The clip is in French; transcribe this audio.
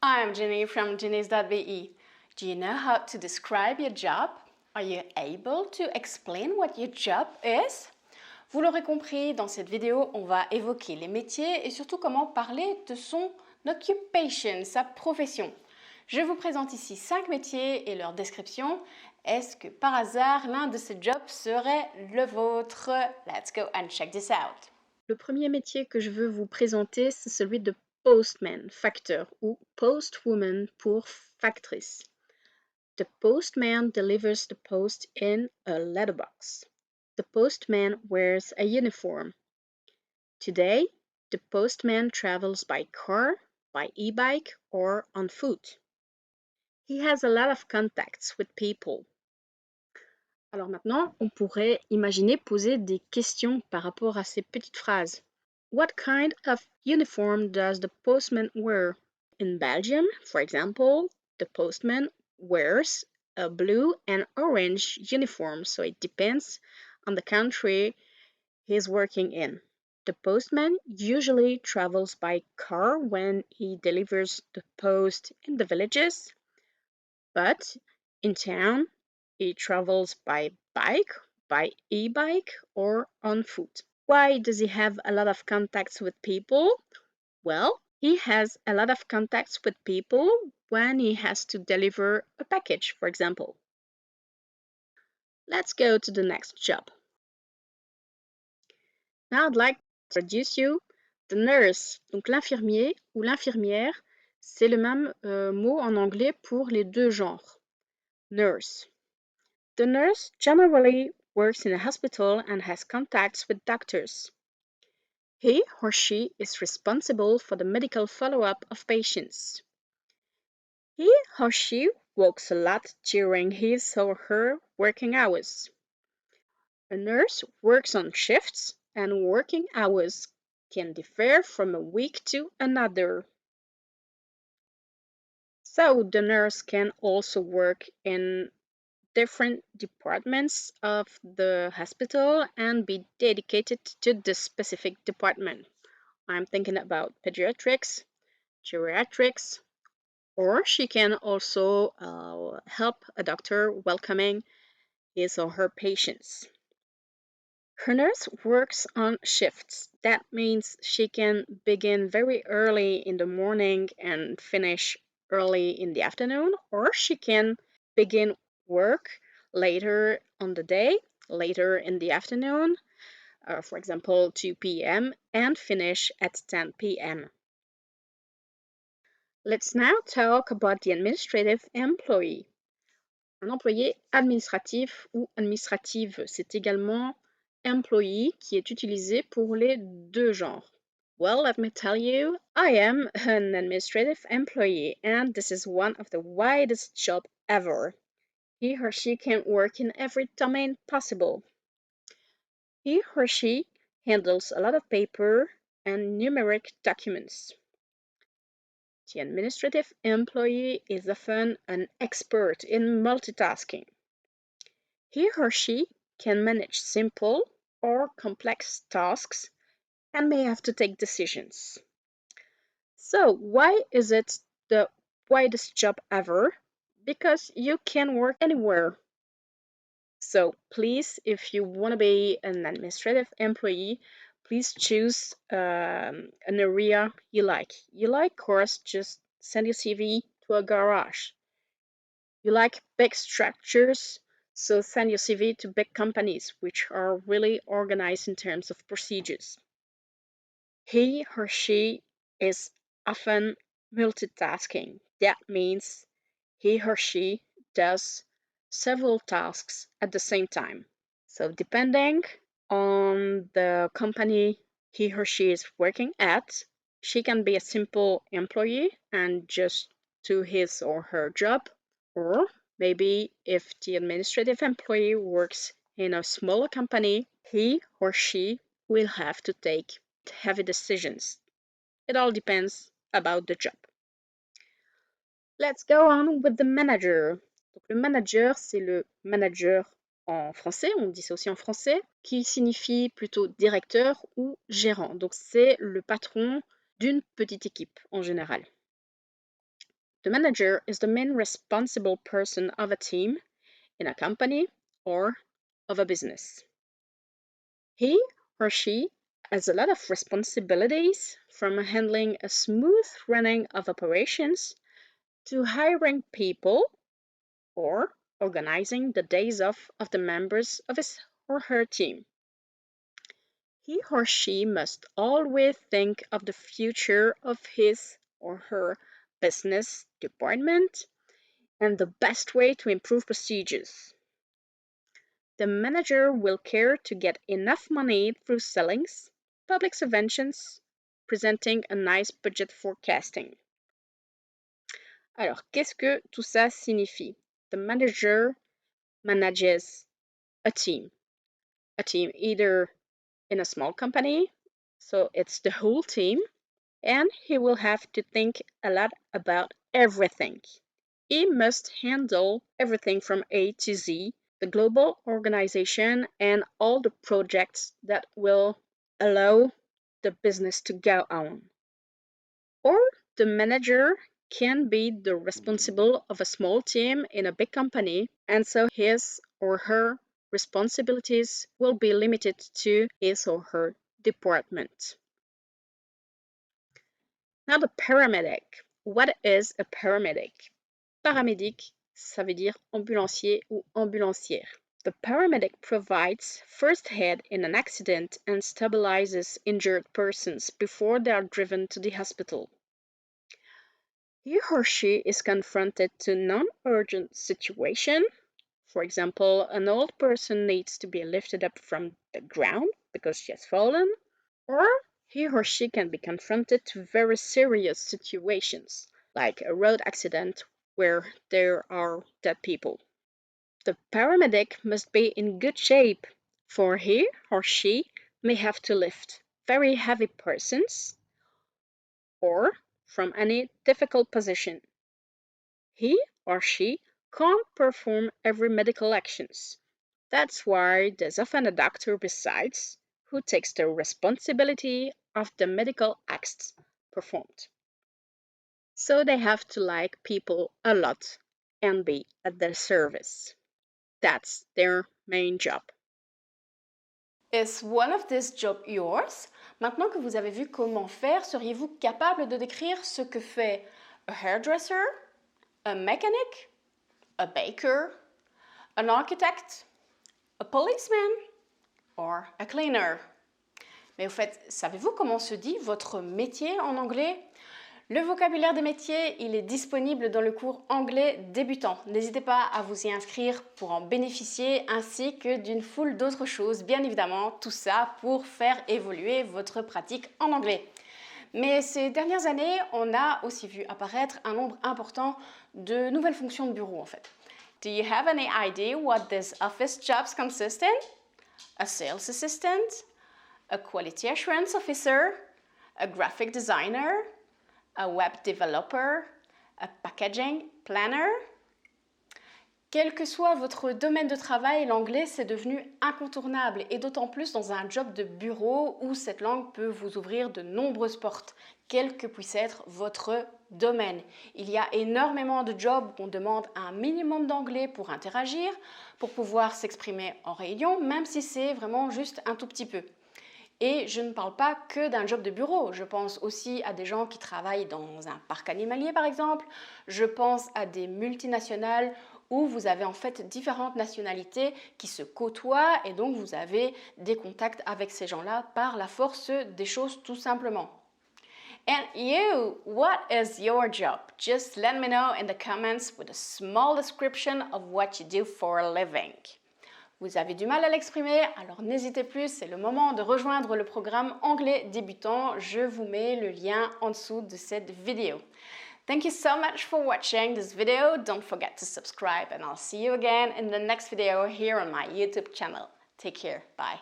I'm Ginie from genies.be. Do you know how to describe your job? Are you able to explain what your job is? Vous l'aurez compris, dans cette vidéo, on va évoquer les métiers et surtout comment parler de son occupation, sa profession. Je vous présente ici 5 métiers et leur description. Est-ce que par hasard, l'un de ces jobs serait le vôtre? Let's go and check this out. Le premier métier que je veux vous présenter, c'est celui de postman, facteur, ou postwoman pour factrice. The postman delivers the post in a letterbox. The postman wears a uniform. Today, the postman travels by car, by e-bike, or on foot. He has a lot of contacts with people. Alors maintenant, on pourrait imaginer poser des questions par rapport à ces petites phrases. What kind of uniform does the postman wear? In Belgium, for example, the postman wears a blue and orange uniform, so it depends on the country he's working in. The postman usually travels by car when he delivers the post in the villages, but in town, he travels by bike, by e-bike, or on foot. Why does he have a lot of contacts with people? Well, he has a lot of contacts with people when he has to deliver a package, for example. Let's go to the next job. Now I'd like to introduce you the nurse. Donc l'infirmier ou l'infirmière, c'est le même mot en anglais pour les deux genres. Nurse. The nurse generally works in a hospital and has contacts with doctors. He or she is responsible for the medical follow-up of patients. He or she walks a lot during his or her working hours. A nurse works on shifts, and working hours can differ from a week to another. So the nurse can also work in different departments of the hospital and be dedicated to the specific department. I'm thinking about pediatrics, geriatrics, or she can also help a doctor welcoming his or her patients. Her nurse works on shifts. That means she can begin very early in the morning and finish early in the afternoon, or she can begin work later on the day, later in the afternoon, for example, 2 p.m., and finish at 10 p.m. Let's now talk about the administrative employee. Un employé administratif ou administrative, c'est également employee qui est utilisé pour les deux genres. Well, let me tell you, I am an administrative employee and this is one of the widest jobs ever. He or she can work in every domain possible. He or she handles a lot of paper and numeric documents. The administrative employee is often an expert in multitasking. He or she can manage simple or complex tasks and may have to take decisions. So, why is it the widest job ever? Because you can work anywhere. So, please, if you want to be an administrative employee, please choose an area you like. You like course, just send your CV to a garage. You like big structures, so send your CV to big companies, which are really organized in terms of procedures. He or she is often multitasking. That means he or she does several tasks at the same time. So depending on the company he or she is working at, she can be a simple employee and just do his or her job, or maybe if the administrative employee works in a smaller company, he or she will have to take heavy decisions. It all depends about the job. Let's go on with the manager. Donc, le manager, c'est le manager en français, on dit ça aussi en français, qui signifie plutôt directeur ou gérant. Donc, c'est le patron d'une petite équipe en général. The manager is the main responsible person of a team, in a company, or of a business. He or she has a lot of responsibilities, from handling a smooth running of operations to hiring people or organizing the days off of the members of his or her team. He or she must always think of the future of his or her business department and the best way to improve procedures. The manager will care to get enough money through sellings, public subventions, presenting a nice budget forecasting. Alors, qu'est-ce que tout ça signifie? The manager manages a team either in a small company, so it's the whole team, and he will have to think a lot about everything. He must handle everything from A to Z, the global organization and all the projects that will allow the business to go on. Or the manager can be the responsible of a small team in a big company, and so his or her responsibilities will be limited to his or her department. Now the paramedic. What is a paramedic? Paramédic, ça veut dire ambulancier ou ambulancière. The paramedic provides first aid in an accident and stabilizes injured persons before they are driven to the hospital. He or she is confronted to non-urgent situation. For example, an old person needs to be lifted up from the ground because she has fallen, or he or she can be confronted to very serious situations, like a road accident where there are dead people. The paramedic must be in good shape, for he or she may have to lift very heavy persons or from any difficult position. He or she can't perform every medical actions. That's why there's often a doctor besides who takes the responsibility of the medical acts performed. So they have to like people a lot and be at their service. That's their main job. Is one of these jobs yours? Maintenant que vous avez vu comment faire, seriez-vous capable de décrire ce que fait a hairdresser, a mechanic, a baker, an architect, a policeman or a cleaner? Mais au fait, savez-vous comment se dit votre métier en anglais? Le vocabulaire des métiers, il est disponible dans le cours anglais débutant. N'hésitez pas à vous y inscrire pour en bénéficier, ainsi que d'une foule d'autres choses, bien évidemment, tout ça pour faire évoluer votre pratique en anglais. Mais ces dernières années, on a aussi vu apparaître un nombre important de nouvelles fonctions de bureau en fait. Do you have any idea what these office jobs consist in? A sales assistant, a quality assurance officer, a graphic designer, a web developer, a packaging planner. Quel que soit votre domaine de travail, l'anglais c'est devenu incontournable et d'autant plus dans un job de bureau où cette langue peut vous ouvrir de nombreuses portes, quel que puisse être votre domaine. Il y a énormément de jobs où on demande un minimum d'anglais pour interagir, pour pouvoir s'exprimer en réunion, même si c'est vraiment juste un tout petit peu. Et je ne parle pas que d'un job de bureau, je pense aussi à des gens qui travaillent dans un parc animalier par exemple, je pense à des multinationales où vous avez en fait différentes nationalités qui se côtoient et donc vous avez des contacts avec ces gens-là par la force des choses tout simplement. And you, what is your job? Just let me know in the comments with a small description of what you do for a living. Vous avez du mal à l'exprimer, alors n'hésitez plus, c'est le moment de rejoindre le programme anglais débutant. Je vous mets le lien en dessous de cette vidéo. Thank you so much for watching this video. Don't forget to subscribe and I'll see you again in the next video here on my YouTube channel. Take care. Bye.